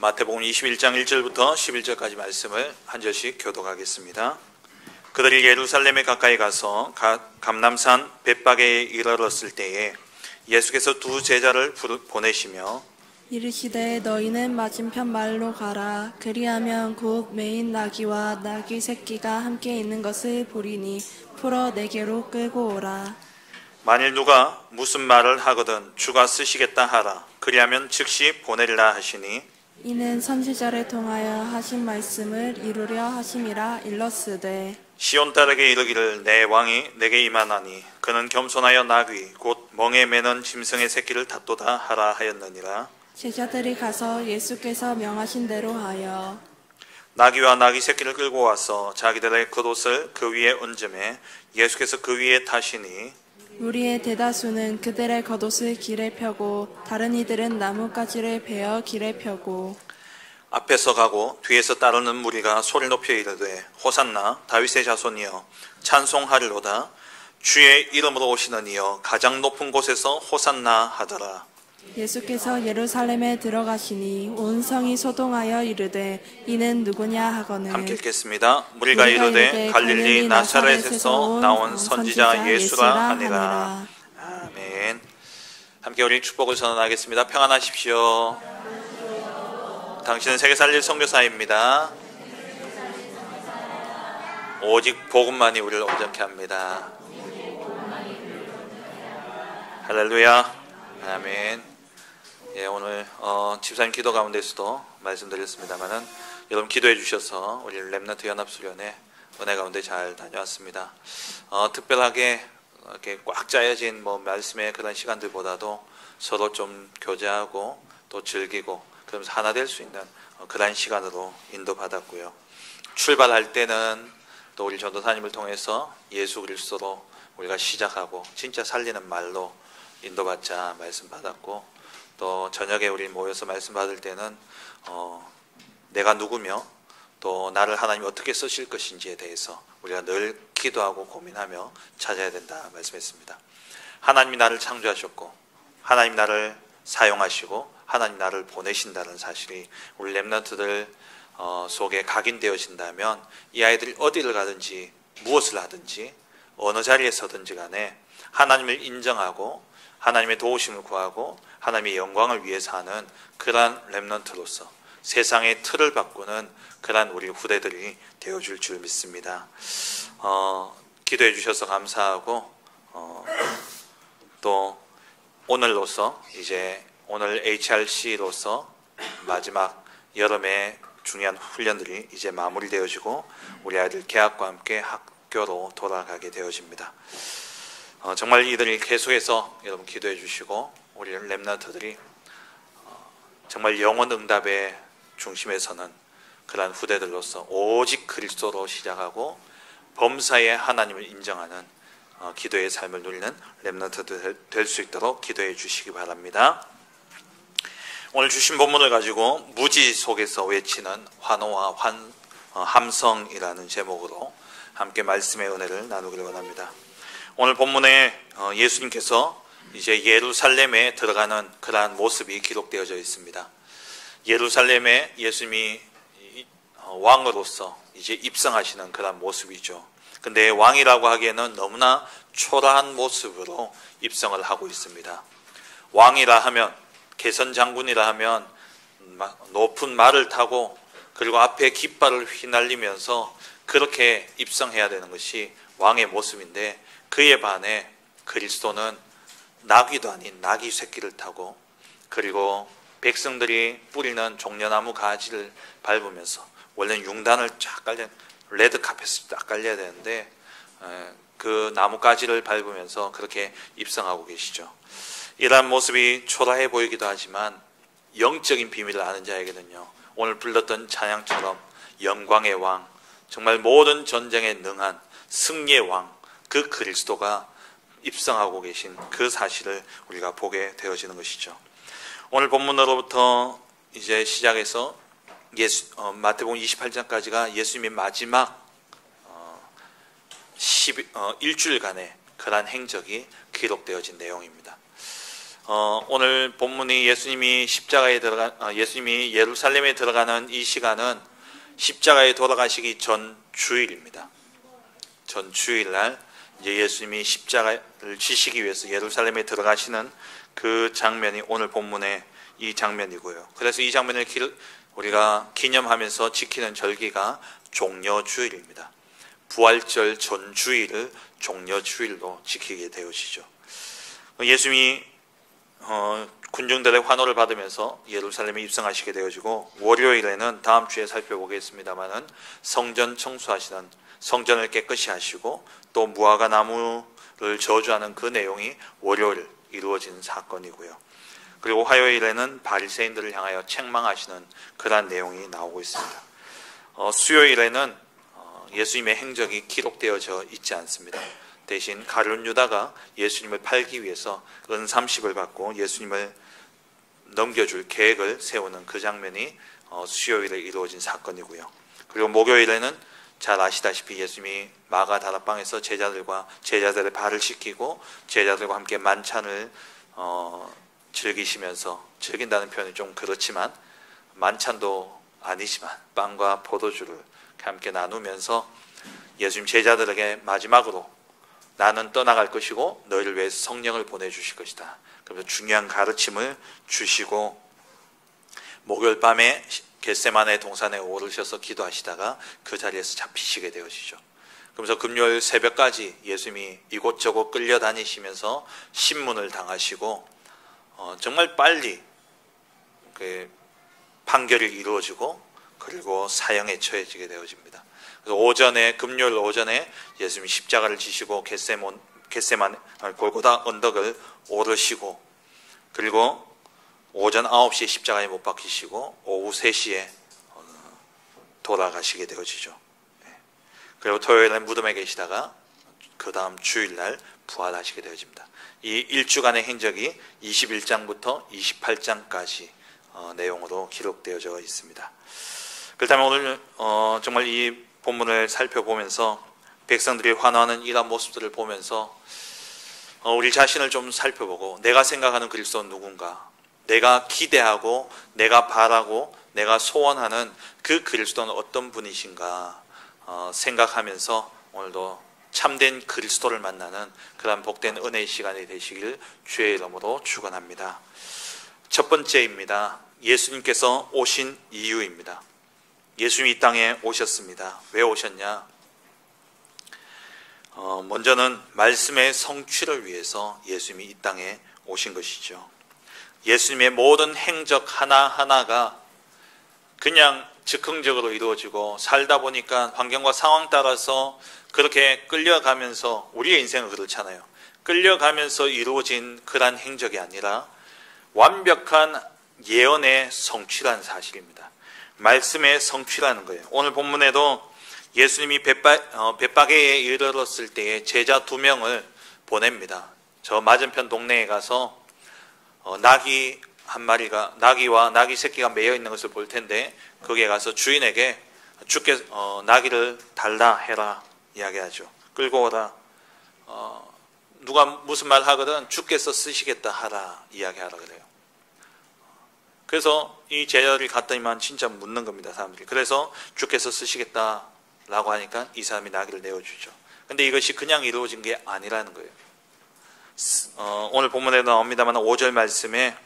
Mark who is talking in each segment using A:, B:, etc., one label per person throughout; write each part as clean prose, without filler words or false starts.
A: 마태복음 21장 1절부터 11절까지 말씀을 한 절씩 교독하겠습니다. 그들이 예루살렘에 가까이 가서 감람산 벳바게에 이르렀을 때에 예수께서 두 제자를 보내시며
B: 이르시되 너희는 맞은편 마을로 가라. 그리하면 곧 매인 나귀와 나귀 새끼가 함께 있는 것을 보리니 풀어 내게로 끌고 오라.
A: 만일 누가 무슨 말을 하거든 주가 쓰시겠다 하라. 그리하면 즉시 보내리라 하시니
B: 이는 선지자를 통하여 하신 말씀을 이루려 하심이라 일렀으되
A: 시온 딸에게 이르기를 내 왕이 내게 임하나니 그는 겸손하여 나귀 곧 멍에 매는 짐승의 새끼를 닫도다 하라 하였느니라.
B: 제자들이 가서 예수께서 명하신 대로 하여
A: 나귀와 나귀 새끼를 끌고 와서 자기들의 겉옷을 그 위에 얹음에 예수께서 그 위에 타시니
B: 무리의 대다수는 그들의 겉옷을 길에 펴고 다른 이들은 나뭇가지를 베어 길에 펴고
A: 앞에서 가고 뒤에서 따르는 무리가 소리 높여 이르되 호산나 다윗의 자손이여 찬송하리로다. 주의 이름으로 오시는 이여 가장 높은 곳에서 호산나 하더라.
B: 예수께서 예루살렘에 들어가시니 온 성이 소동하여 이르되 이는 누구냐 하거늘
A: 함께 읽겠습니다. 무리가 이르되 갈릴리 나사렛에서 나온 선지자 예수라 하니라. 아멘. 함께 우리 축복을 선언하겠습니다. 평안하십시오. 당신은 세계 살릴 선교사입니다. 오직 복음만이 우리를 온전케 합니다. 할렐루야. 아멘. 예, 오늘 집사님 기도 가운데서도 말씀드렸습니다만은 여러분 기도해 주셔서 우리 렘넌트 연합수련회 은혜 가운데 잘 다녀왔습니다. 특별하게 이렇게 꽉 짜여진 말씀의 그런 시간들보다도 서로 좀 교제하고 또 즐기고 그러면서 하나 될 수 있는 그런 시간으로 인도받았고요. 출발할 때는 또 우리 전도사님을 통해서 예수 그리스도로 우리가 시작하고 진짜 살리는 말로 인도받자 말씀 받았고 또 저녁에 우리 모여서 말씀 받을 때는 내가 누구며 또 나를 하나님이 어떻게 쓰실 것인지에 대해서 우리가 늘 기도하고 고민하며 찾아야 된다 말씀했습니다. 하나님이 나를 창조하셨고 하나님 나를 사용하시고 하나님 나를 보내신다는 사실이 우리 렘넌트들 속에 각인되어진다면 이 아이들이 어디를 가든지 무엇을 하든지 어느 자리에 서든지 간에 하나님을 인정하고 하나님의 도우심을 구하고 하나님의 영광을 위해서 하는 그러한 렘넌트로서 세상의 틀을 바꾸는 그러한 우리 후대들이 되어줄 줄 믿습니다. 기도해 주셔서 감사하고 또 오늘로서 이제 오늘 HRC로서 마지막 여름의 중요한 훈련들이 이제 마무리되어지고 우리 아이들 개학과 함께 학교로 돌아가게 되어집니다. 정말 이들이 계속해서 여러분 기도해 주시고 우리 렘넌트들이 정말 영혼 응답의 중심에 서는 그러한 후대들로서 오직 그리스도로 시작하고 범사에 하나님을 인정하는 기도의 삶을 누리는 렘넌트들 될 수 있도록 기도해 주시기 바랍니다. 오늘 주신 본문을 가지고 무지 속에서 외치는 환호와 함성이라는 제목으로 함께 말씀의 은혜를 나누기를 원합니다. 오늘 본문에 예수님께서 이제 예루살렘에 들어가는 그러한 모습이 기록되어져 있습니다. 예루살렘에 예수님이 왕으로서 이제 입성하시는 그러한 모습이죠. 근데 왕이라고 하기에는 너무나 초라한 모습으로 입성을 하고 있습니다. 왕이라 하면 개선장군이라 하면 높은 말을 타고 그리고 앞에 깃발을 휘날리면서 그렇게 입성해야 되는 것이 왕의 모습인데 그에 반해 그리스도는 나귀도 아닌 나귀 새끼를 타고 그리고 백성들이 뿌리는 종려나무 가지를 밟으면서 원래는 융단을 쫙 깔려 레드카펫을 딱 깔려야 되는데 그 나뭇가지를 밟으면서 그렇게 입성하고 계시죠. 이러한 모습이 초라해 보이기도 하지만 영적인 비밀을 아는 자에게는요 오늘 불렀던 찬양처럼 영광의 왕 정말 모든 전쟁에 능한 승리의 왕 그 그리스도가 입성하고 계신 그 사실을 우리가 보게 되어지는 것이죠. 오늘 본문으로부터 이제 시작해서 마태복음 28장까지가 예수님의 마지막 일주일간의 그러한 행적이 기록되어진 내용입니다. 오늘 본문이 예수님이 예루살렘에 들어가는 이 시간은 십자가에 돌아가시기 전 주일입니다. 전 주일날 이제 예수님이 십자가를 지시기 위해서 예루살렘에 들어가시는 그 장면이 오늘 본문의 이 장면이고요. 그래서 이 장면을 우리가 기념하면서 지키는 절기가 종려주일입니다. 부활절 전 주일을 종려주일로 지키게 되어지죠. 예수님이 군중들의 환호를 받으면서 예루살렘에 입성하시게 되어지고, 월요일에는 다음 주에 살펴보겠습니다마는 성전 청소하시는, 성전을 깨끗이 하시고 또 무화과 나무를 저주하는 그 내용이 월요일 이루어진 사건이고요. 그리고 화요일에는 바리새인들을 향하여 책망하시는 그러한 내용이 나오고 있습니다. 수요일에는 예수님의 행적이 기록되어져 있지 않습니다. 대신 가룟 유다가 예수님을 팔기 위해서 은삼십을 받고 예수님을 넘겨줄 계획을 세우는 그 장면이 수요일에 이루어진 사건이고요. 그리고 목요일에는 잘 아시다시피 예수님이 마가 다락방에서 제자들의 발을 씻기고 제자들과 함께 만찬을 즐기시면서, 즐긴다는 표현이 좀 그렇지만 만찬도 아니지만 빵과 포도주를 함께 나누면서 예수님 제자들에게 마지막으로 나는 떠나갈 것이고 너희를 위해서 성령을 보내주실 것이다. 그래서 중요한 가르침을 주시고, 목요일 밤에 겟세마네 동산에 오르셔서 기도하시다가 그 자리에서 잡히시게 되어지죠. 그러면서 금요일 새벽까지 예수님이 이곳저곳 끌려다니시면서 신문을 당하시고 정말 빨리 그 판결이 이루어지고 그리고 사형에 처해지게 되어집니다. 그래서 금요일 오전에 예수님이 십자가를 지시고 골고다 언덕을 오르시고, 그리고 오전 9시에 십자가에 못 박히시고 오후 3시에 돌아가시게 되어지죠. 그리고 토요일에 무덤에 계시다가 그 다음 주일날 부활하시게 되어집니다. 이 일주간의 행적이 21장부터 28장까지 내용으로 기록되어져 있습니다. 그렇다면 오늘 정말 이 본문을 살펴보면서 백성들이 환호하는 이러한 모습들을 보면서 우리 자신을 좀 살펴보고, 내가 생각하는 그리스도는 누군가, 내가 기대하고 내가 바라고 내가 소원하는 그 그리스도는 어떤 분이신가 생각하면서 오늘도 참된 그리스도를 만나는 그런 복된 은혜의 시간이 되시길 주의 이름으로 축원합니다. 첫 번째입니다. 예수님께서 오신 이유입니다. 예수님이 이 땅에 오셨습니다. 왜 오셨냐? 먼저는 말씀의 성취를 위해서 예수님이 이 땅에 오신 것이죠. 예수님의 모든 행적 하나하나가 그냥 즉흥적으로 이루어지고, 살다 보니까 환경과 상황 따라서 그렇게 끌려가면서, 우리의 인생은 그렇잖아요. 끌려가면서 이루어진 그러한 행적이 아니라 완벽한 예언의 성취라는 사실입니다. 말씀의 성취라는 거예요. 오늘 본문에도 예수님이 벳바게에 이르렀을 때에 제자 2명을 보냅니다. 저 맞은편 동네에 가서 나귀 한 마리가, 나귀와 나귀 새끼가 매여 있는 것을 볼 텐데, 거기에 가서 주인에게 주께 나귀를 달라 해라 이야기하죠. 끌고 오라. 누가 무슨 말 하거든 주께서 쓰시겠다 하라 이야기하라 그래요. 그래서 이 제자들이 갔더니만 진짜 묻는 겁니다, 사람들이. 그래서 주께서 쓰시겠다라고 하니까 이 사람이 나귀를 내어주죠. 근데 이것이 그냥 이루어진 게 아니라는 거예요. 오늘 본문에 나옵니다만 5절 말씀에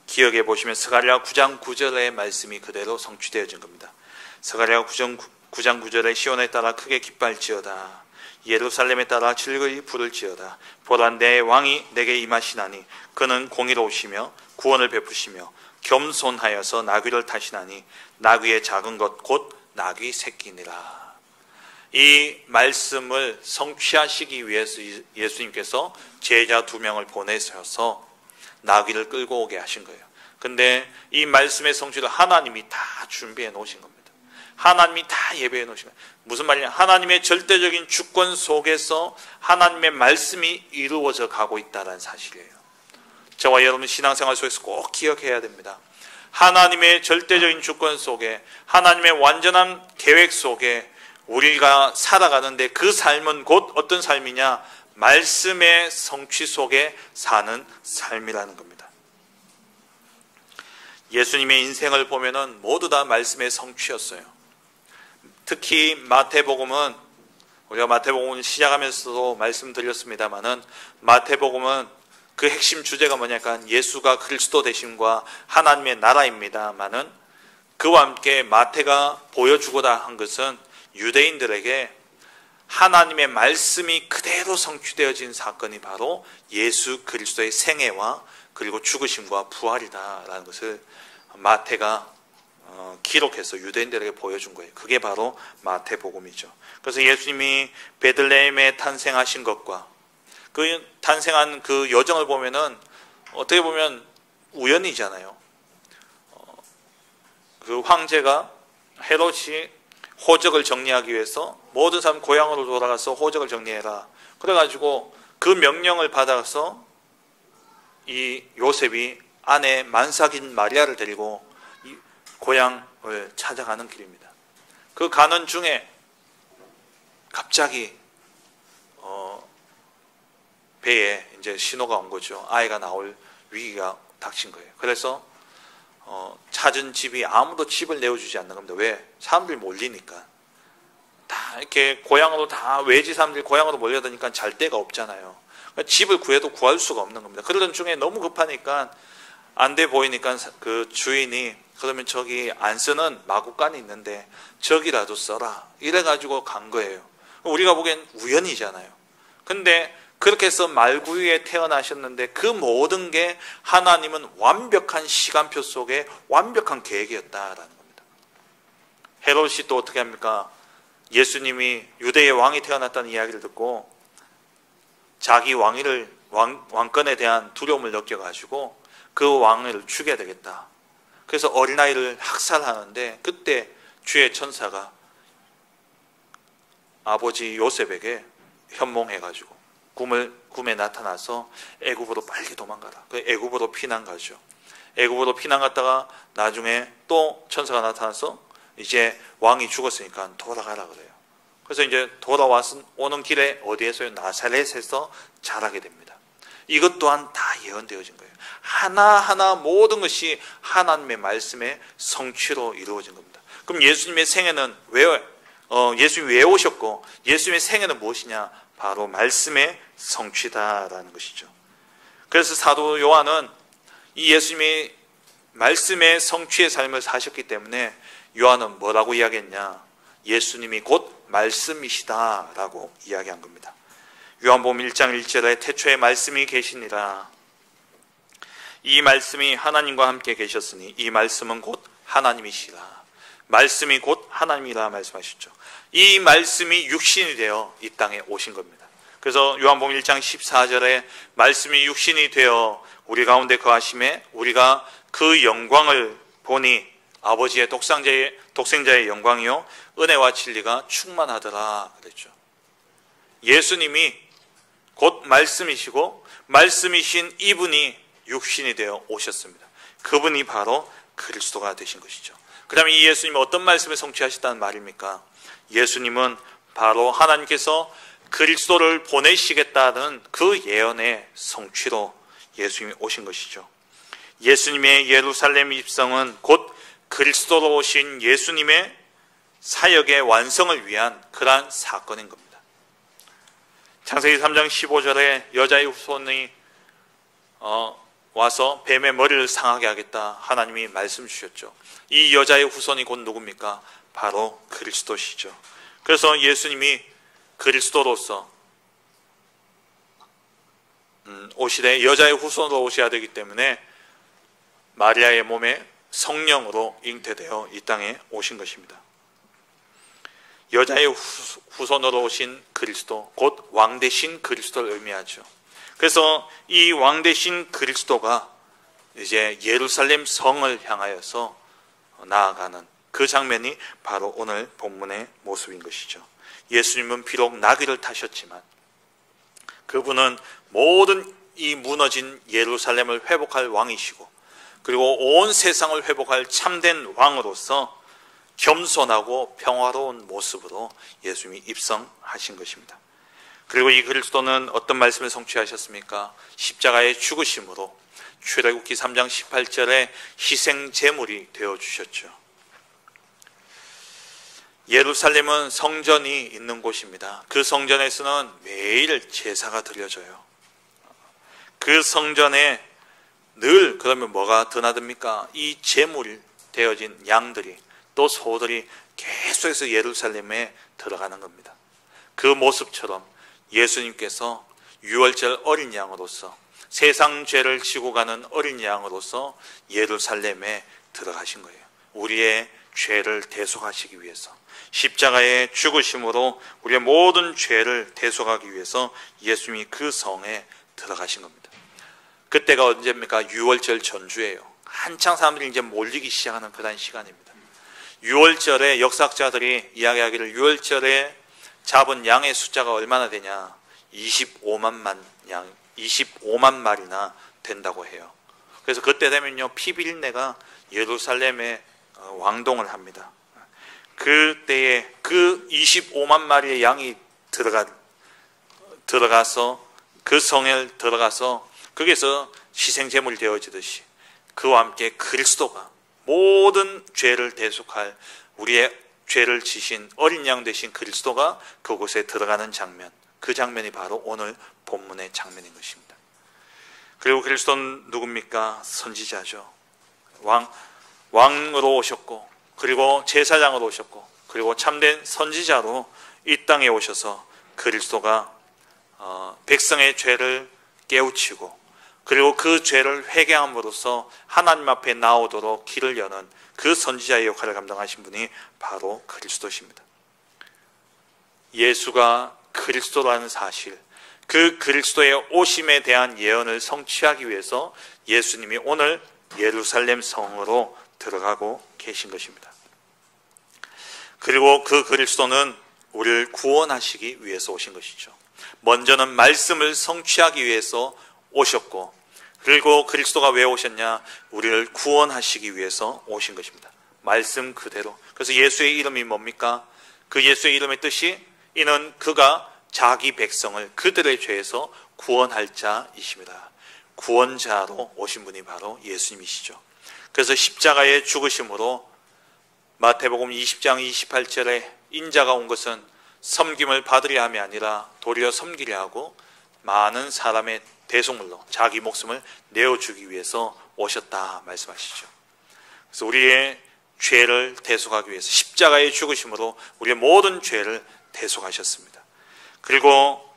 A: 기억해 보시면 스가랴 9장 9절의 말씀이 그대로 성취되어진 겁니다. 스가랴 9장 9절에 시온에 따라 크게 기뻐할지어다. 예루살렘에 따라 즐거이 부를지어다. 보라, 내 왕이 내게 임하시나니 그는 공의로우시며 구원을 베푸시며 겸손하여서 나귀를 타시나니 나귀의 작은 것 곧 나귀 새끼니라. 이 말씀을 성취하시기 위해서 예수님께서 제자 2명을 보내셔서 나귀를 끌고 오게 하신 거예요. 근데 이 말씀의 성취를 하나님이 다 준비해 놓으신 겁니다. 하나님이 다 예배해 놓으신 거예요. 무슨 말이냐? 하나님의 절대적인 주권 속에서 하나님의 말씀이 이루어져 가고 있다는 사실이에요. 저와 여러분 신앙생활 속에서 꼭 기억해야 됩니다. 하나님의 절대적인 주권 속에, 하나님의 완전한 계획 속에 우리가 살아가는데, 그 삶은 곧 어떤 삶이냐? 말씀의 성취 속에 사는 삶이라는 겁니다. 예수님의 인생을 보면은 모두 다 말씀의 성취였어요. 특히 마태복음은, 우리가 마태복음을 시작하면서도 말씀드렸습니다마는, 마태복음은 그 핵심 주제가 뭐냐니까 예수가 그리스도 되심과 하나님의 나라입니다마는, 그와 함께 마태가 보여주고자 한 것은 유대인들에게 하나님의 말씀이 그대로 성취되어진 사건이 바로 예수 그리스도의 생애와 그리고 죽으심과 부활이다라는 것을 마태가 기록해서 유대인들에게 보여준 거예요. 그게 바로 마태복음이죠. 그래서 예수님이 베들레헴에 탄생하신 것과 그 탄생한 그 여정을 보면은 어떻게 보면 우연이잖아요. 그 황제가 헤롯이 호적을 정리하기 위해서 모든 사람 고향으로 돌아가서 호적을 정리해라. 그래가지고 그 명령을 받아서 이 요셉이 아내 만삭인 마리아를 데리고 이 고향을 찾아가는 길입니다. 그 가는 중에 갑자기 배에 이제 신호가 온 거죠. 아이가 나올 위기가 닥친 거예요. 그래서 찾은 집이 아무도 집을 내어주지 않는 겁니다. 왜? 사람들이 몰리니까. 다 이렇게 고향으로 다 외지 사람들이 고향으로 몰려드니까 잘 데가 없잖아요. 그러니까 집을 구해도 구할 수가 없는 겁니다. 그러던 중에 너무 급하니까 안 돼 보이니까 그 주인이 그러면 저기 안 쓰는 마구간이 있는데 저기라도 써라. 이래가지고 간 거예요. 우리가 보기엔 우연이잖아요. 근데 그렇게 해서 말구유에 태어나셨는데 그 모든 게 하나님은 완벽한 시간표 속에 완벽한 계획이었다라는 겁니다. 헤롯이 또 어떻게 합니까? 예수님이 유대의 왕이 태어났다는 이야기를 듣고 자기 왕권에 대한 두려움을 느껴가지고 그 왕을 죽여야 되겠다. 그래서 어린아이를 학살하는데 그때 주의 천사가 아버지 요셉에게 현몽해가지고 꿈에 나타나서 애굽으로 빨리 도망가라. 그 애굽으로 피난 가죠. 애굽으로 피난 갔다가 나중에 또 천사가 나타나서 이제 왕이 죽었으니까 돌아가라 그래요. 그래서 이제 돌아와서 오는 길에 어디에서요? 나사렛에서 자라게 됩니다. 이것 또한 다 예언되어진 거예요. 하나하나 모든 것이 하나님의 말씀의 성취로 이루어진 겁니다. 그럼 예수님의 생애는 예수님이 왜 오셨고 예수님의 생애는 무엇이냐? 바로 말씀의 성취다라는 것이죠. 그래서 사도 요한은 이 예수님이 말씀의 성취의 삶을 사셨기 때문에 요한은 뭐라고 이야기했냐? 예수님이 곧 말씀이시다라고 이야기한 겁니다. 요한복음 1장 1절에 태초에 말씀이 계시니라. 이 말씀이 하나님과 함께 계셨으니 이 말씀은 곧 하나님이시라. 말씀이 곧 하나님이라 말씀하셨죠. 이 말씀이 육신이 되어 이 땅에 오신 겁니다. 그래서 요한복음 1장 14절에 말씀이 육신이 되어 우리 가운데 거하심에 우리가 그 영광을 보니 아버지의 독생자의 영광이요 은혜와 진리가 충만하더라 그랬죠. 예수님이 곧 말씀이시고 말씀이신 이분이 육신이 되어 오셨습니다. 그분이 바로 그리스도가 되신 것이죠. 그 다음에 이 예수님은 어떤 말씀을 성취하셨다는 말입니까? 예수님은 바로 하나님께서 그리스도를 보내시겠다는 그 예언의 성취로 예수님이 오신 것이죠. 예수님의 예루살렘 입성은 곧 그리스도로 오신 예수님의 사역의 완성을 위한 그러한 사건인 겁니다. 창세기 3장 15절에 여자의 후손이 와서 뱀의 머리를 상하게 하겠다 하나님이 말씀 주셨죠. 이 여자의 후손이 곧 누굽니까? 바로 그리스도시죠. 그래서 예수님이 그리스도로서 오시되 여자의 후손으로 오셔야 되기 때문에 마리아의 몸에 성령으로 잉태되어 이 땅에 오신 것입니다. 여자의 후손으로 오신 그리스도, 곧 왕 되신 그리스도를 의미하죠. 그래서 이 왕 되신 그리스도가 이제 예루살렘 성을 향하여서 나아가는 그 장면이 바로 오늘 본문의 모습인 것이죠. 예수님은 비록 나귀를 타셨지만 그분은 모든 이 무너진 예루살렘을 회복할 왕이시고 그리고 온 세상을 회복할 참된 왕으로서 겸손하고 평화로운 모습으로 예수님이 입성하신 것입니다. 그리고 이 그리스도는 어떤 말씀을 성취하셨습니까? 십자가의 죽으심으로 출애굽기 3장 18절에 희생 제물이 되어주셨죠. 예루살렘은 성전이 있는 곳입니다. 그 성전에서는 매일 제사가 드려져요. 그 성전에 늘 그러면 뭐가 드나듭니까? 이 제물 되어진 양들이 또 소들이 계속해서 예루살렘에 들어가는 겁니다. 그 모습처럼 예수님께서 유월절 어린 양으로서 세상 죄를 지고 가는 어린 양으로서 예루살렘에 들어가신 거예요. 우리의 죄를 대속하시기 위해서 십자가의 죽으심으로 우리의 모든 죄를 대속하기 위해서 예수님이 그 성에 들어가신 겁니다. 그때가 언제입니까? 유월절 전주예요. 한창 사람들이 이제 몰리기 시작하는 그런 시간입니다. 유월절에 역사학자들이 이야기하기를 유월절에 잡은 양의 숫자가 얼마나 되냐? 25만 마리나 된다고 해요. 그래서 그때 되면요, 피비린내가 예루살렘에 왕동을 합니다. 그때에 그 25만 마리의 양이 들어가서 그 성에 들어가서 거기서 희생제물이 되어지듯이 그와 함께 그리스도가 모든 죄를 대속할 우리의 죄를 지신 어린 양 되신 그리스도가 그곳에 들어가는 장면, 그 장면이 바로 오늘 본문의 장면인 것입니다. 그리고 그리스도는 누굽니까? 선지자죠. 왕으로 오셨고, 그리고 제사장으로 오셨고, 그리고 참된 선지자로 이 땅에 오셔서 그리스도가 백성의 죄를 깨우치고, 그리고 그 죄를 회개함으로써 하나님 앞에 나오도록 길을 여는 그 선지자의 역할을 감당하신 분이 바로 그리스도십니다. 예수가 그리스도라는 사실, 그 그리스도의 오심에 대한 예언을 성취하기 위해서 예수님이 오늘 예루살렘 성으로 들어가고 계신 것입니다. 그리고 그 그리스도는 우리를 구원하시기 위해서 오신 것이죠. 먼저는 말씀을 성취하기 위해서 오셨고, 그리고 그리스도가 왜 오셨냐? 우리를 구원하시기 위해서 오신 것입니다. 말씀 그대로. 그래서 예수의 이름이 뭡니까? 그 예수의 이름의 뜻이 이는 그가 자기 백성을 그들의 죄에서 구원할 자이십니다. 구원자로 오신 분이 바로 예수님이시죠. 그래서 십자가의 죽으심으로 마태복음 20장 28절에 인자가 온 것은 섬김을 받으려 함이 아니라 도리어 섬기려 하고 많은 사람의 대속물로 자기 목숨을 내어주기 위해서 오셨다 말씀하시죠. 그래서 우리의 죄를 대속하기 위해서 십자가의 죽으심으로 우리의 모든 죄를 대속하셨습니다. 그리고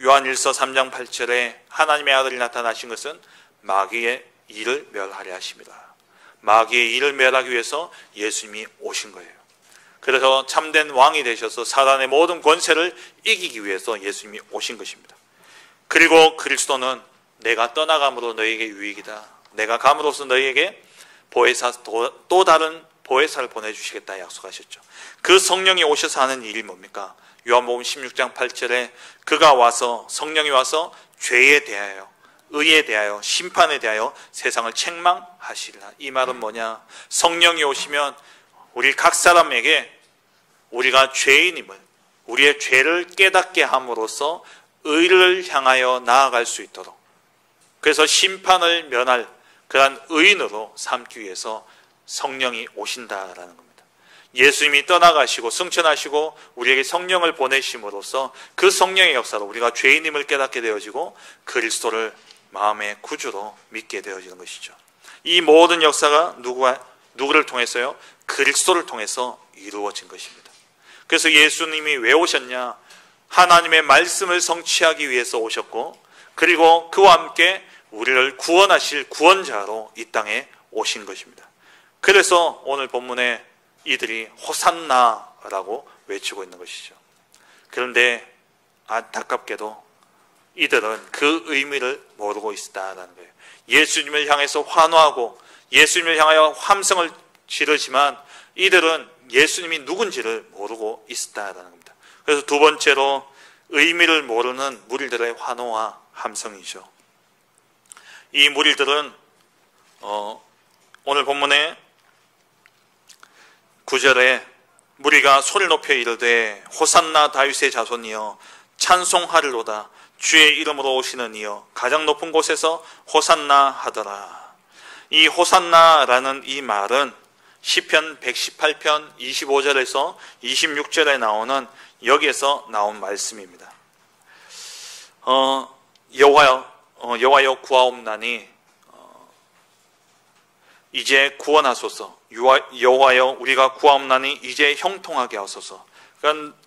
A: 요한일서 3장 8절에 하나님의 아들이 나타나신 것은 마귀의 일을 멸하려 하십니다. 마귀의 일을 멸하기 위해서 예수님이 오신 거예요. 그래서 참된 왕이 되셔서 사단의 모든 권세를 이기기 위해서 예수님이 오신 것입니다. 그리고 그리스도는 내가 떠나감으로 너희에게 유익이다. 내가 감으로써 너희에게 보혜사, 또 다른 보혜사를 보내주시겠다 약속하셨죠. 그 성령이 오셔서 하는 일이 뭡니까? 요한복음 16장 8절에 그가 와서, 성령이 와서 죄에 대하여, 의에 대하여, 심판에 대하여 세상을 책망하시리라. 이 말은 뭐냐? 성령이 오시면 우리 각 사람에게 우리가 죄인임을, 우리의 죄를 깨닫게 함으로써 의를 향하여 나아갈 수 있도록, 그래서 심판을 면할 그러한 의인으로 삼기 위해서 성령이 오신다라는 겁니다. 예수님이 떠나가시고 승천하시고 우리에게 성령을 보내심으로써 그 성령의 역사로 우리가 죄인임을 깨닫게 되어지고 그리스도를 마음의 구주로 믿게 되어지는 것이죠. 이 모든 역사가 누구를 통해서요? 그리스도를 통해서 이루어진 것입니다. 그래서 예수님이 왜 오셨냐? 하나님의 말씀을 성취하기 위해서 오셨고, 그리고 그와 함께 우리를 구원하실 구원자로 이 땅에 오신 것입니다. 그래서 오늘 본문에 이들이 호산나라고 외치고 있는 것이죠. 그런데 안타깝게도 이들은 그 의미를 모르고 있다는 거예요. 예수님을 향해서 환호하고 예수님을 향하여 함성을 지르지만 이들은 예수님이 누군지를 모르고 있다는 겁니다. 그래서 두 번째로 의미를 모르는 무리들의 환호와 함성이죠. 이 무리들은 오늘 본문에 9절에 무리가 소리를 높여 이르되 호산나 다윗의 자손이여 찬송하리로다. 주의 이름으로 오시는 이여 가장 높은 곳에서 호산나 하더라. 이 호산나라는 이 말은 시편 118편 25절에서 26절에 나오는 여기에서 나온 말씀입니다. 여호와여 구하옵나니 이제 구원하소서. 여호와여 우리가 구하옵나니 이제 형통하게 하소서. 그러니까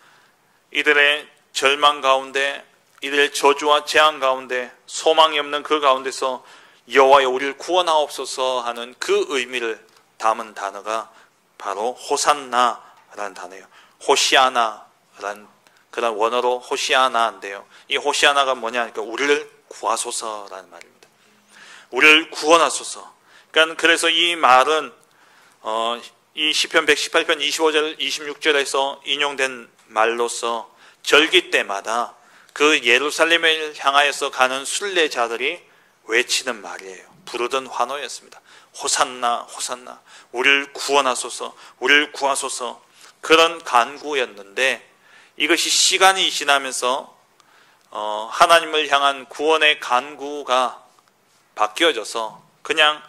A: 이들의 절망 가운데, 이들의 저주와 재앙 가운데, 소망이 없는 그 가운데서 여호와여 우리를 구원하옵소서 하는 그 의미를 담은 단어가 바로 호산나라는 단어예요. 호시아나라는 그런 원어로 호시아나인데요. 이 호시아나가 뭐냐니까 우리를 구하소서라는 말입니다. 우리를 구원하소서. 그러니까 그래서 이 말은 이 시편 118편 25절 26절에서 인용된 말로서 절기 때마다 그 예루살렘을 향하여서 가는 순례자들이 외치는 말이에요. 부르던 환호였습니다. 호산나 호산나 우리를 구원하소서 우리를 구하소서. 그런 간구였는데 이것이 시간이 지나면서 하나님을 향한 구원의 간구가 바뀌어져서 그냥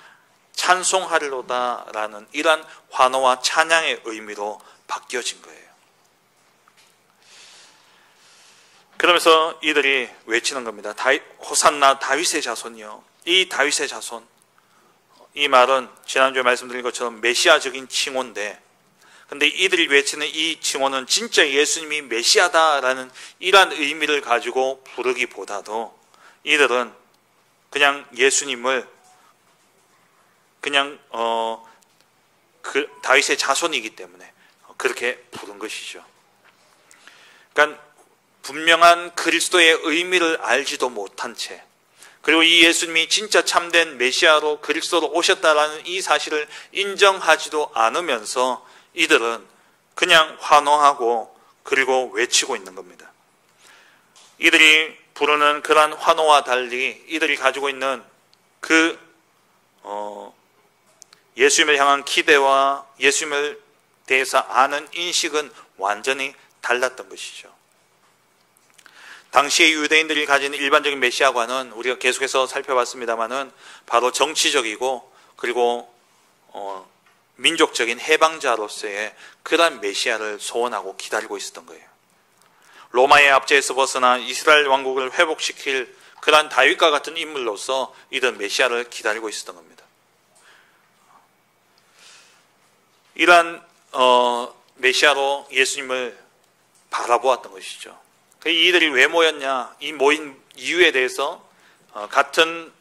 A: 찬송하리로다라는 이러한 환호와 찬양의 의미로 바뀌어진 거예요. 그러면서 이들이 외치는 겁니다. 호산나 다윗의 자손이요. 이 다윗의 자손, 이 말은 지난주에 말씀드린 것처럼 메시아적인 칭호인데, 근데 이들이 외치는 이 칭호는 진짜 예수님이 메시아다라는 이러한 의미를 가지고 부르기보다도 이들은 그냥 예수님을 그냥 그 다윗의 자손이기 때문에 그렇게 부른 것이죠. 그러니까 분명한 그리스도의 의미를 알지도 못한 채, 그리고 이 예수님이 진짜 참된 메시아로 그리스도로 오셨다라는 이 사실을 인정하지도 않으면서 이들은 그냥 환호하고 그리고 외치고 있는 겁니다. 이들이 부르는 그러한 환호와 달리 이들이 가지고 있는 그 예수님을 향한 기대와 예수님을 대해서 아는 인식은 완전히 달랐던 것이죠. 당시의 유대인들이 가진 일반적인 메시아관은 우리가 계속해서 살펴봤습니다마는 바로 정치적이고 그리고 민족적인 해방자로서의 그러한 메시아를 소원하고 기다리고 있었던 거예요. 로마의 압제에서 벗어나 이스라엘 왕국을 회복시킬 그러한 다윗과 같은 인물로서 이들은 메시아를 기다리고 있었던 겁니다. 이러한 메시아로 예수님을 바라보았던 것이죠. 이들이 왜 모였냐, 이 모인 이유에 대해서 같은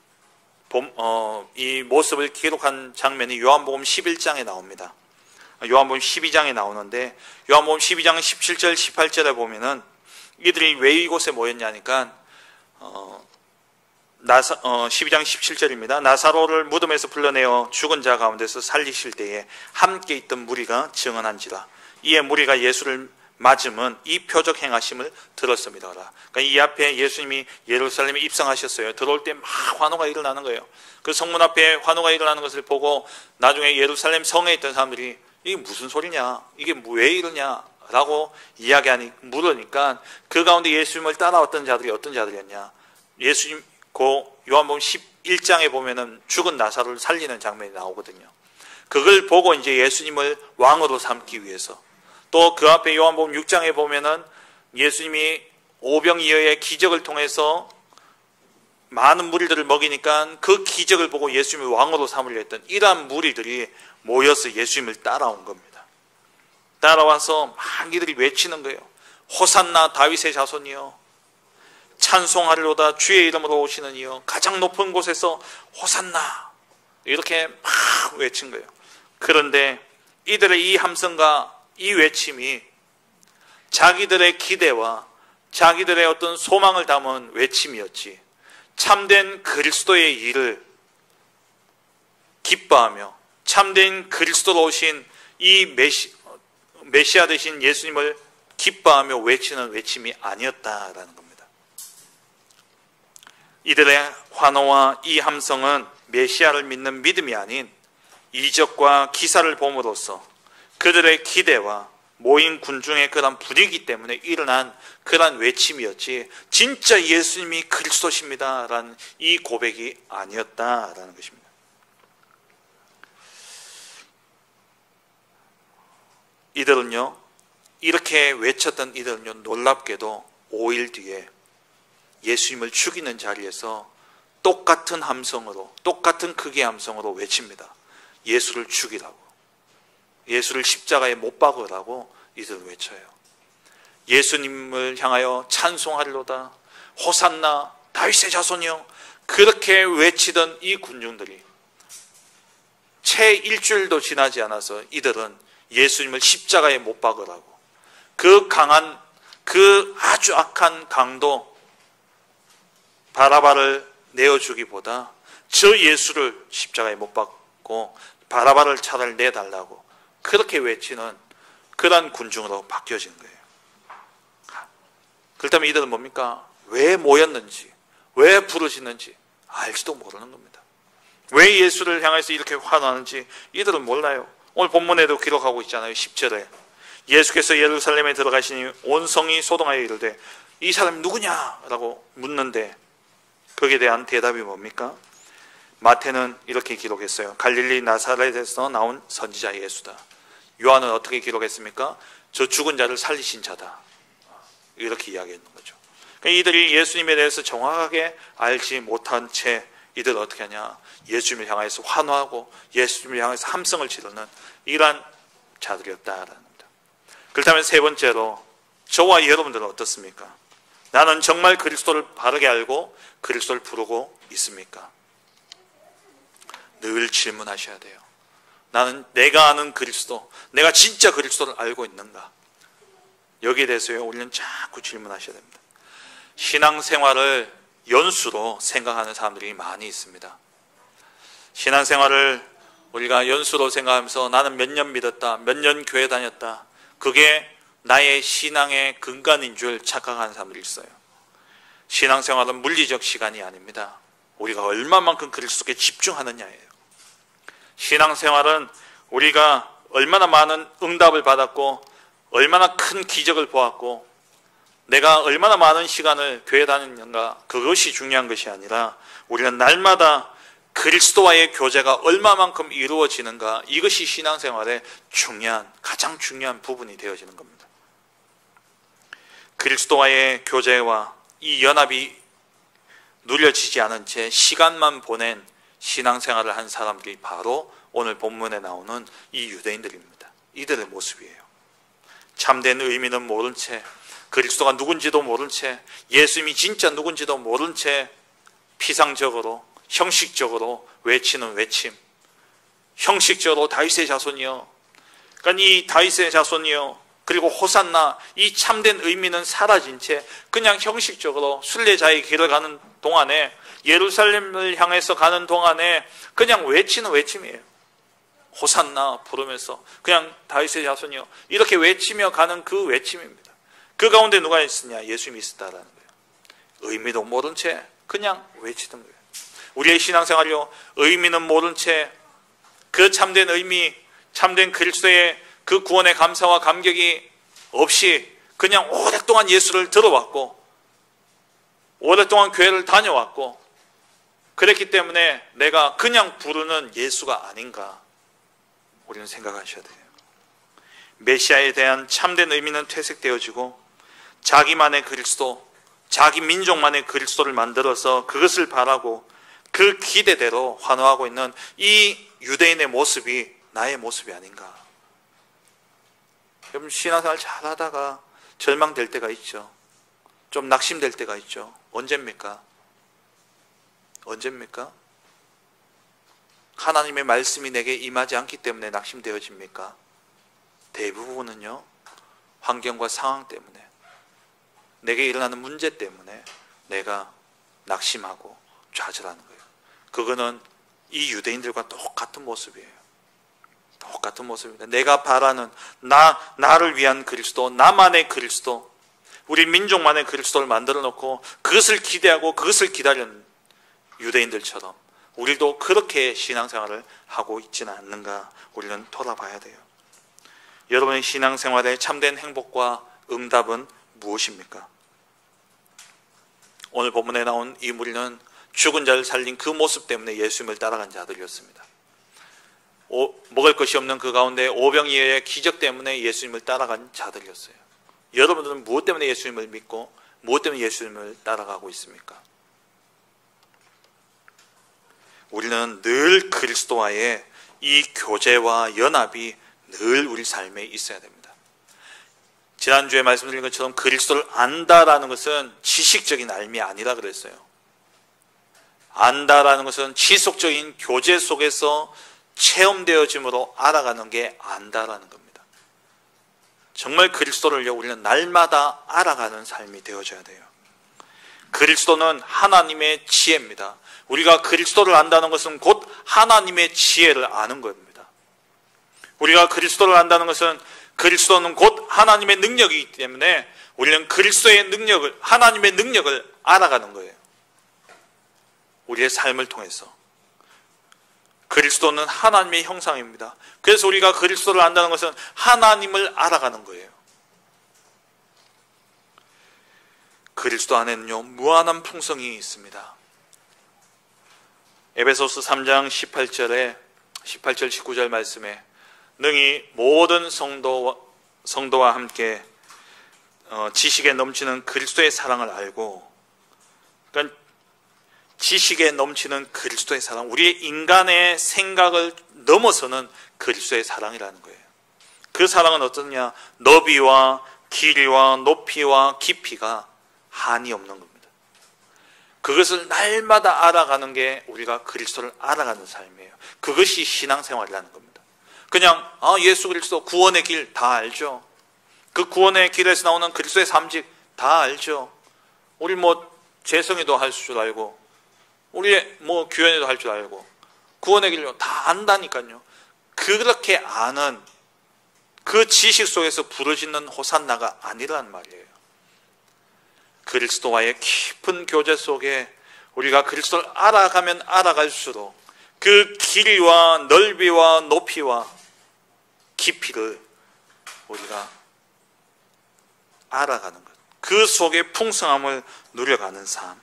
A: 이 모습을 기록한 장면이 요한복음 11장에 나옵니다. 요한복음 12장에 나오는데 요한복음 12장 17절 18절에 보면은 이들이 왜 이곳에 모였냐니까 12장 17절입니다. 나사로를 무덤에서 불러내어 죽은 자 가운데서 살리실 때에 함께 있던 무리가 증언한지라. 이에 무리가 예수를 맞음은 이 표적 행하심을 들었습니다. 그러니까 이 앞에 예수님이 예루살렘에 입성하셨어요. 들어올 때 막 환호가 일어나는 거예요. 그 성문 앞에 환호가 일어나는 것을 보고 나중에 예루살렘 성에 있던 사람들이 이게 무슨 소리냐, 이게 왜 이러냐 라고 물으니까 그 가운데 예수님을 따라왔던 자들이 어떤 자들이었냐, 예수님 요한복음 11장에 보면은 죽은 나사로를 살리는 장면이 나오거든요. 그걸 보고 이제 예수님을 왕으로 삼기 위해서, 또 그 앞에 요한복음 6장에 보면은 예수님이 오병이어의 기적을 통해서 많은 무리들을 먹이니까 그 기적을 보고 예수님을 왕으로 삼으려 했던 이러한 무리들이 모여서 예수님을 따라온 겁니다. 따라와서 막 이들이 외치는 거예요. 호산나 다윗의 자손이여, 찬송하리로다 주의 이름으로 오시는 이여, 가장 높은 곳에서 호산나, 이렇게 막 외친 거예요. 그런데 이들의 이 함성과 이 외침이 자기들의 기대와 자기들의 어떤 소망을 담은 외침이었지, 참된 그리스도의 일을 기뻐하며 참된 그리스도로 오신 이 메시아 되신 예수님을 기뻐하며 외치는 외침이 아니었다라는 겁니다. 이들의 환호와 이 함성은 메시아를 믿는 믿음이 아닌 이적과 기사를 봄으로써 그들의 기대와 모인 군중의 그런 분위기 때문에 일어난 그런 외침이었지 진짜 예수님이 그리스도십니다 라는 이 고백이 아니었다라는 것입니다. 이들은요, 이렇게 외쳤던 이들은요, 놀랍게도 5일 뒤에 예수님을 죽이는 자리에서 똑같은 함성으로, 똑같은 크기의 함성으로 외칩니다. 예수를 죽이라고, 예수를 십자가에 못 박으라고 이들은 외쳐요. 예수님을 향하여 찬송하리로다, 호산나 다윗의 자손이여, 그렇게 외치던 이 군중들이 채 일주일도 지나지 않아서 이들은 예수님을 십자가에 못 박으라고, 그 강한, 그 아주 악한 강도 바라바를 내어주기보다 저 예수를 십자가에 못 박고 바라바를 차라리 내달라고 그렇게 외치는 그런 군중으로 바뀌어진 거예요. 그렇다면 이들은 뭡니까? 왜 모였는지, 왜 부르시는지 알지도 모르는 겁니다. 왜 예수를 향해서 이렇게 환호하는지 이들은 몰라요. 오늘 본문에도 기록하고 있잖아요. 10절에 예수께서 예루살렘에 들어가시니 온 성이 소동하여 이르되 이 사람이 누구냐라고 묻는데 거기에 대한 대답이 뭡니까? 마태는 이렇게 기록했어요. 갈릴리 나사렛에서 나온 선지자 예수다. 요한은 어떻게 기록했습니까? 저 죽은 자를 살리신 자다. 이렇게 이야기했는 거죠. 그러니까 이들이 예수님에 대해서 정확하게 알지 못한 채 이들은 어떻게 하냐? 예수님을 향해서 환호하고 예수님을 향해서 함성을 지르는 이러한 자들이었다라는 겁니다. 그렇다면 세 번째로 저와 여러분들은 어떻습니까? 나는 정말 그리스도를 바르게 알고 그리스도를 부르고 있습니까? 늘 질문하셔야 돼요. 나는 내가 아는 그리스도, 내가 진짜 그리스도를 알고 있는가? 여기에 대해서요, 우리는 자꾸 질문하셔야 됩니다. 신앙생활을 연수로 생각하는 사람들이 많이 있습니다. 신앙생활을 우리가 연수로 생각하면서 나는 몇 년 믿었다, 몇 년 교회 다녔다, 그게 나의 신앙의 근간인 줄 착각하는 사람들이 있어요. 신앙생활은 물리적 시간이 아닙니다. 우리가 얼마만큼 그리스도께 집중하느냐예요. 신앙생활은 우리가 얼마나 많은 응답을 받았고 얼마나 큰 기적을 보았고 내가 얼마나 많은 시간을 교회 다녔는가, 그것이 중요한 것이 아니라 우리는 날마다 그리스도와의 교제가 얼마만큼 이루어지는가, 이것이 신앙생활의 가장 중요한 부분이 되어지는 겁니다. 그리스도와의 교제와 이 연합이 누려지지 않은 채 시간만 보낸 신앙생활을 한 사람들이 바로 오늘 본문에 나오는 이 유대인들입니다. 이들의 모습이에요. 참된 의미는 모른 채, 그리스도가 누군지도 모른 채, 예수님이 진짜 누군지도 모른 채 피상적으로, 형식적으로 외치는 외침, 형식적으로 다윗의 자손이여, 그러니까 이 다윗의 자손이여, 그리고 호산나, 이 참된 의미는 사라진 채 그냥 형식적으로 순례자의 길을 가는 동안에, 예루살렘을 향해서 가는 동안에 그냥 외치는 외침이에요. 호산나 부르면서 그냥 다윗의 자손이여 이렇게 외치며 가는 그 외침입니다. 그 가운데 누가 있으냐? 예수님이 있었다라는 거예요. 의미도 모른 채 그냥 외치던 거예요. 우리의 신앙생활이요, 의미는 모른 채 그 참된 의미, 참된 그리스도의 그 구원의 감사와 감격이 없이 그냥 오랫동안 예수를 들어왔고 오랫동안 교회를 다녀왔고 그랬기 때문에 내가 그냥 부르는 예수가 아닌가 우리는 생각하셔야 돼요. 메시아에 대한 참된 의미는 퇴색되어지고 자기만의 그리스도, 자기 민족만의 그리스도를 만들어서 그것을 바라고 그 기대대로 환호하고 있는 이 유대인의 모습이 나의 모습이 아닌가. 여러분, 신앙생활 잘하다가 절망될 때가 있죠. 좀 낙심될 때가 있죠. 언제입니까? 언제입니까? 하나님의 말씀이 내게 임하지 않기 때문에 낙심되어집니까? 대부분은요, 환경과 상황 때문에, 내게 일어나는 문제 때문에 내가 낙심하고 좌절하는 거예요. 그거는 이 유대인들과 똑같은 모습이에요. 똑같은 모습입니다. 내가 바라는 나를 위한 그리스도, 나만의 그리스도, 우리 민족만의 그리스도를 만들어 놓고 그것을 기대하고 그것을 기다리는 유대인들처럼 우리도 그렇게 신앙생활을 하고 있지는 않는가 우리는 돌아봐야 돼요. 여러분의 신앙생활의 참된 행복과 응답은 무엇입니까? 오늘 본문에 나온 이 무리는 죽은 자를 살린 그 모습 때문에 예수님을 따라간 자들이었습니다. 먹을 것이 없는 그 가운데 오병이어의 기적 때문에 예수님을 따라간 자들이었어요. 여러분들은 무엇 때문에 예수님을 믿고 무엇 때문에 예수님을 따라가고 있습니까? 우리는 늘 그리스도와의 이 교제와 연합이 늘 우리 삶에 있어야 됩니다. 지난주에 말씀드린 것처럼 그리스도를 안다라는 것은 지식적인 알미 아니라 그랬어요. 안다라는 것은 지속적인 교제 속에서 체험되어짐으로 알아가는 게 안다라는 겁니다. 정말 그리스도를 우리는 날마다 알아가는 삶이 되어져야 돼요. 그리스도는 하나님의 지혜입니다. 우리가 그리스도를 안다는 것은 곧 하나님의 지혜를 아는 겁니다. 우리가 그리스도를 안다는 것은 그리스도는 곧 하나님의 능력이기 때문에 우리는 그리스도의 능력을, 하나님의 능력을 알아가는 거예요. 우리의 삶을 통해서. 그리스도는 하나님의 형상입니다. 그래서 우리가 그리스도를 안다는 것은 하나님을 알아가는 거예요. 그리스도 안에는요, 무한한 풍성이 있습니다. 에베소서 3장 18절 19절 말씀에 능히 모든 성도와 함께 지식에 넘치는 그리스도의 사랑을 알고, 그러니까 지식에 넘치는 그리스도의 사랑, 우리의 인간의 생각을 넘어서는 그리스도의 사랑이라는 거예요. 그 사랑은 어떠냐? 너비와 길이와 높이와 깊이가 한이 없는 겁니다. 그것을 날마다 알아가는 게 우리가 그리스도를 알아가는 삶이에요. 그것이 신앙생활이라는 겁니다. 그냥 예수 그리스도 구원의 길 다 알죠. 그 구원의 길에서 나오는 그리스도의 삼직 다 알죠. 우리 재성이도 할 줄 알고, 우리 규현이도 할 줄 알고, 구원의 길로 다 안다니까요. 그렇게 아는 그 지식 속에서 부르짖는 호산나가 아니라는 말이에요. 그리스도와의 깊은 교제 속에 우리가 그리스도를 알아가면 알아갈수록 그 길이와 넓이와 높이와 깊이를 우리가 알아가는 것, 그 속에 풍성함을 누려가는 삶,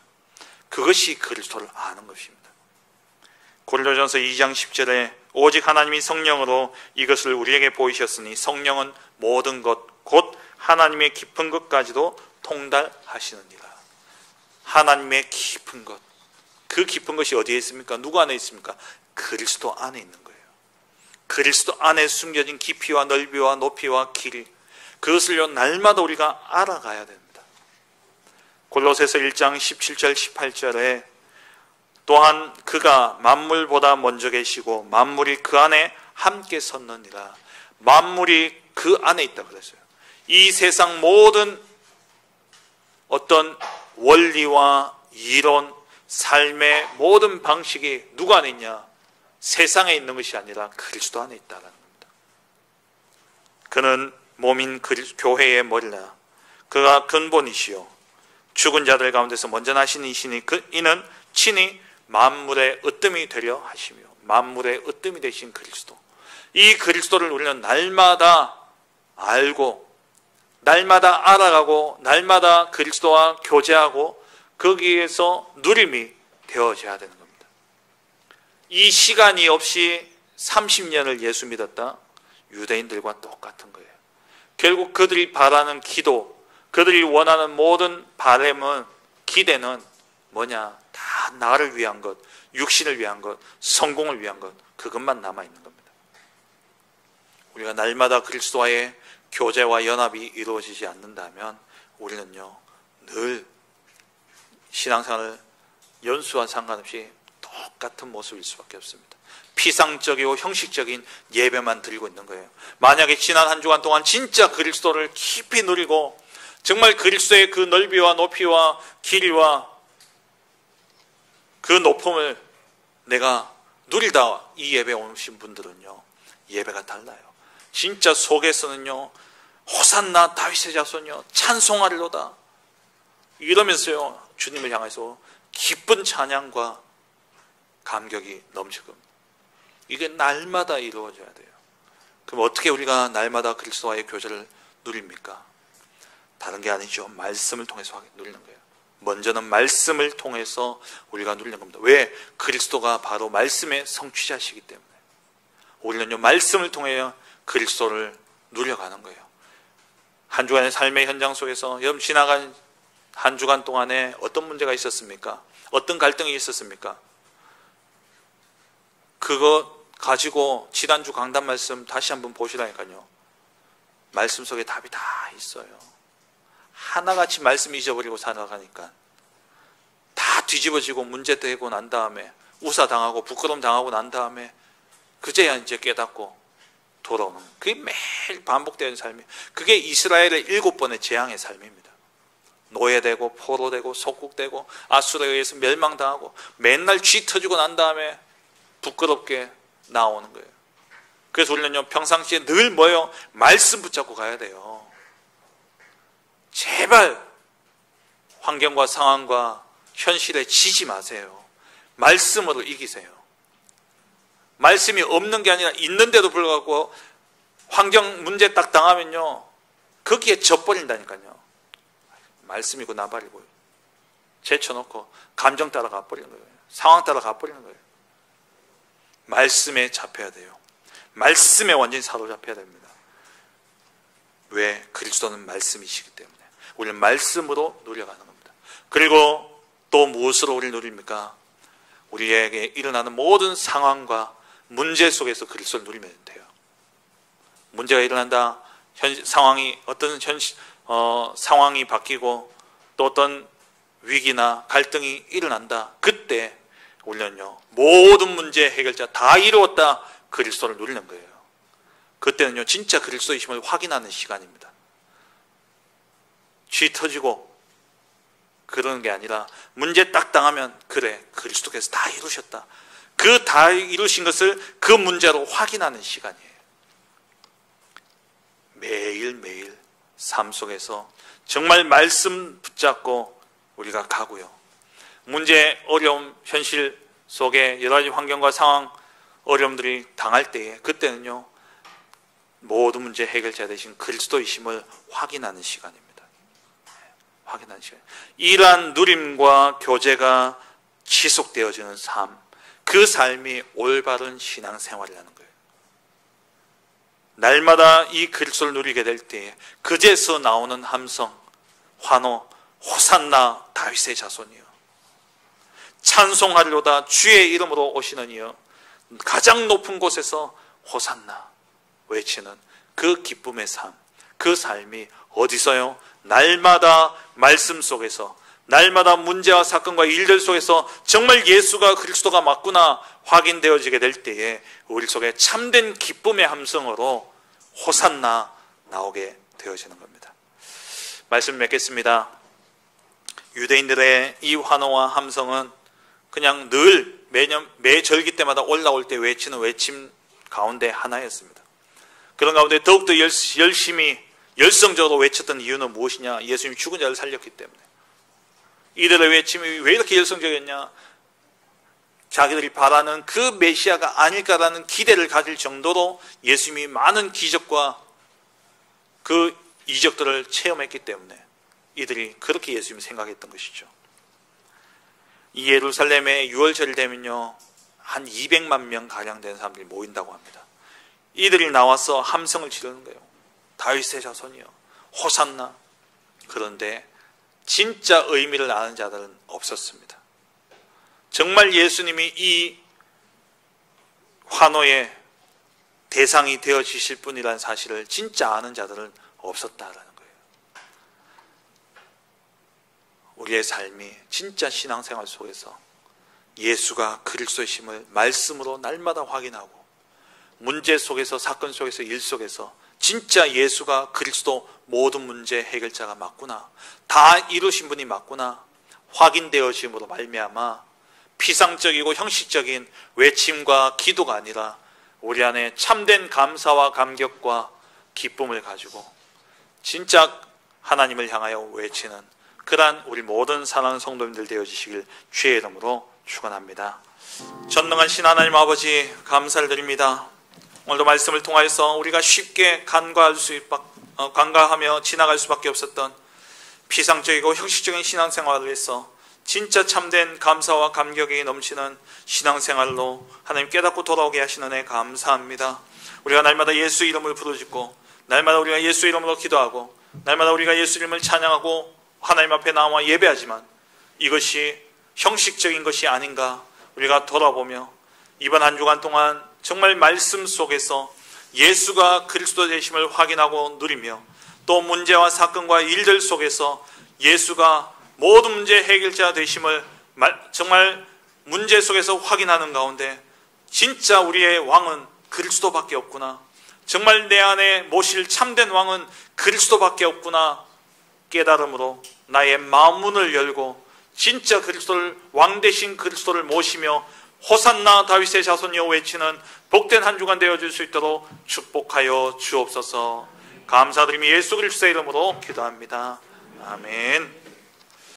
A: 그것이 그리스도를 아는 것입니다. 고린도전서 2장 10절에 오직 하나님이 성령으로 이것을 우리에게 보이셨으니 성령은 모든 것 곧 하나님의 깊은 것까지도 통달하시느니라. 하나님의 깊은 것, 그 깊은 것이 어디에 있습니까? 누구 안에 있습니까? 그리스도 안에 있는 거예요. 그리스도 안에 숨겨진 깊이와 넓이와 높이와 길, 그것을요 날마다 우리가 알아가야 됩니다. 골로새서 1장 17절 18절에 또한 그가 만물보다 먼저 계시고 만물이 그 안에 함께 섰느니라. 만물이 그 안에 있다 그랬어요. 이 세상 모든 어떤 원리와 이론, 삶의 모든 방식이 누구 안에 있냐? 세상에 있는 것이 아니라 그리스도 안에 있다는 겁니다. 그는 몸인 교회의 머리라. 그가 근본이시요 죽은 자들 가운데서 먼저 나신 이시니 이는 친히 만물의 으뜸이 되려 하시며, 만물의 으뜸이 되신 그리스도, 이 그리스도를 우리는 날마다 알고 날마다 알아가고 날마다 그리스도와 교제하고 거기에서 누림이 되어져야 되는 겁니다. 이 시간이 없이 30년을 예수 믿었다? 유대인들과 똑같은 거예요. 결국 그들이 바라는 기도, 그들이 원하는 모든 바람은, 기대는 뭐냐? 다 나를 위한 것, 육신을 위한 것, 성공을 위한 것, 그것만 남아있는 겁니다. 우리가 날마다 그리스도와의 교제와 연합이 이루어지지 않는다면 우리는요 늘 신앙생활을 연수와 상관없이 똑같은 모습일 수밖에 없습니다. 피상적이고 형식적인 예배만 드리고 있는 거예요. 만약에 지난 한 주간 동안 진짜 그리스도를 깊이 누리고 정말 그리스도의 그 넓이와 높이와 길이와 그 높음을 내가 누리다 이 예배에 오신 분들은요 예배가 달라요. 진짜 속에서는요 호산나 다윗의 자손이요 찬송하리로다 이러면서요 주님을 향해서 기쁜 찬양과 감격이 넘칠 겁니다. 이게 날마다 이루어져야 돼요. 그럼 어떻게 우리가 날마다 그리스도와의 교제를 누립니까? 다른 게 아니죠. 말씀을 통해서 누리는 거예요. 먼저는 말씀을 통해서 우리가 누리는 겁니다. 왜? 그리스도가 바로 말씀의 성취자시기 때문에. 우리는요, 말씀을 통해 그리스도를 누려가는 거예요. 한 주간의 삶의 현장 속에서 여러분 지나간 한 주간 동안에 어떤 문제가 있었습니까? 어떤 갈등이 있었습니까? 그거 가지고 지난주 강단 말씀 다시 한번 보시라니까요. 말씀 속에 답이 다 있어요. 하나같이 말씀 잊어버리고 살아가니까 다 뒤집어지고 문제 되고 난 다음에 우사당하고 부끄러움 당하고 난 다음에 그제야 이제 깨닫고 돌아오는, 그게 매일 반복되는 삶이에요. 그게 이스라엘의 7번의 재앙의 삶입니다. 노예되고 포로되고 속국되고 아수르에 의해서 멸망당하고 맨날 쥐 터지고 난 다음에 부끄럽게 나오는 거예요. 그래서 우리는요, 평상시에 늘 뭐예요? 말씀 붙잡고 가야 돼요. 제발 환경과 상황과 현실에 지지 마세요. 말씀으로 이기세요. 말씀이 없는 게 아니라 있는데도 불구하고 환경 문제 딱 당하면요, 거기에 져버린다니까요. 말씀이고 나발이고 제쳐놓고 감정 따라 가버리는 거예요. 상황 따라 가버리는 거예요. 말씀에 잡혀야 돼요. 말씀에 완전히 사로잡혀야 됩니다. 왜? 그리스도는 말씀이시기 때문에. 우리는 말씀으로 누려가는 겁니다. 그리고 또 무엇으로 우리를 누립니까? 우리에게 일어나는 모든 상황과 문제 속에서 그리스도를 누리면 돼요. 문제가 일어난다. 상황이 바뀌고 또 어떤 위기나 갈등이 일어난다. 그때 우리는요, 모든 문제 해결자 다 이루었다. 그리스도를 누리는 거예요. 그때는요, 진짜 그리스도이심을 확인하는 시간입니다. 쥐 터지고 그러는 게 아니라 문제 딱 당하면 그래, 그리스도께서 다 이루셨다. 그 다 이루신 것을 그 문제로 확인하는 시간이에요. 매일매일 삶 속에서 정말 말씀 붙잡고 우리가 가고요. 문제, 어려움, 현실 속에 여러 가지 환경과 상황, 어려움들이 당할 때에 그때는요, 모든 문제 해결자 되신 그리스도이심을 확인하는 시간입니다. 확인하는 시간. 이러한 누림과 교제가 지속되어지는 삶, 그 삶이 올바른 신앙생활이라는 거예요. 날마다 이 그리스도를 누리게 될 때에 그제서 나오는 함성, 환호, 호산나 다윗의 자손이여, 찬송하리로다 주의 이름으로 오시는 이여, 가장 높은 곳에서 호산나 외치는 그 기쁨의 삶, 그 삶이 어디서요? 날마다 말씀 속에서, 날마다 문제와 사건과 일들 속에서 정말 예수가 그리스도가 맞구나 확인되어지게 될 때에 우리 속에 참된 기쁨의 함성으로 호산나 나오게 되어지는 겁니다. 말씀 맺겠습니다. 유대인들의 이 환호와 함성은 그냥 늘 매 절기 때마다 올라올 때 외치는 외침 가운데 하나였습니다. 그런 가운데 더욱더 열심히 열성적으로 외쳤던 이유는 무엇이냐? 예수님이 죽은 자를 살렸기 때문에. 이들의 외침이 왜 이렇게 열성적이었냐? 자기들이 바라는 그 메시아가 아닐까라는 기대를 가질 정도로 예수님이 많은 기적과 그 이적들을 체험했기 때문에 이들이 그렇게 예수님을 생각했던 것이죠. 이 예루살렘에 유월절이 되면요, 한 200만 명 가량 되는 사람들이 모인다고 합니다. 이들이 나와서 함성을 지르는 거예요. 다윗의 자손이여, 호산나. 그런데 진짜 의미를 아는 자들은 없었습니다. 정말 예수님이 이 환호의 대상이 되어지실 분이라는 사실을 진짜 아는 자들은 없었다라는 거예요. 우리의 삶이 진짜 신앙생활 속에서 예수가 그리스도이심을 말씀으로 날마다 확인하고, 문제 속에서, 사건 속에서, 일 속에서 진짜 예수가 그리스도 모든 문제 해결자가 맞구나, 다 이루신 분이 맞구나 확인되어짐으로 말미암아 피상적이고 형식적인 외침과 기도가 아니라 우리 안에 참된 감사와 감격과 기쁨을 가지고 진짜 하나님을 향하여 외치는 그러한 우리 모든 사랑하는 성도님들 되어주시길 주의 이름으로 축원합니다. 전능한 신 하나님 아버지, 감사를 드립니다. 오늘도 말씀을 통하여서 우리가 쉽게 간과하며 지나갈 수밖에 없었던 피상적이고 형식적인 신앙생활을 해서 진짜 참된 감사와 감격이 넘치는 신앙생활로 하나님 깨닫고 돌아오게 하시는 애 감사합니다. 우리가 날마다 예수 이름을 부르짖고 날마다 우리가 예수 이름으로 기도하고 날마다 우리가 예수 이름을 찬양하고 하나님 앞에 나와 예배하지만 이것이 형식적인 것이 아닌가 우리가 돌아보며 이번 한 주간 동안 정말 말씀 속에서 예수가 그리스도 되심을 확인하고 누리며 또 문제와 사건과 일들 속에서 예수가 모든 문제 해결자 되심을 정말 문제 속에서 확인하는 가운데 진짜 우리의 왕은 그리스도밖에 없구나. 정말 내 안에 모실 참된 왕은 그리스도밖에 없구나 깨달음으로 나의 마음문을 열고 진짜 그리스도를 왕 되신 그리스도를 모시며 호산나 다윗의 자손이여 외치는 복된 한 주간 되어줄 수 있도록 축복하여 주옵소서. 감사드리며 예수 그리스도의 이름으로 기도합니다. 아멘.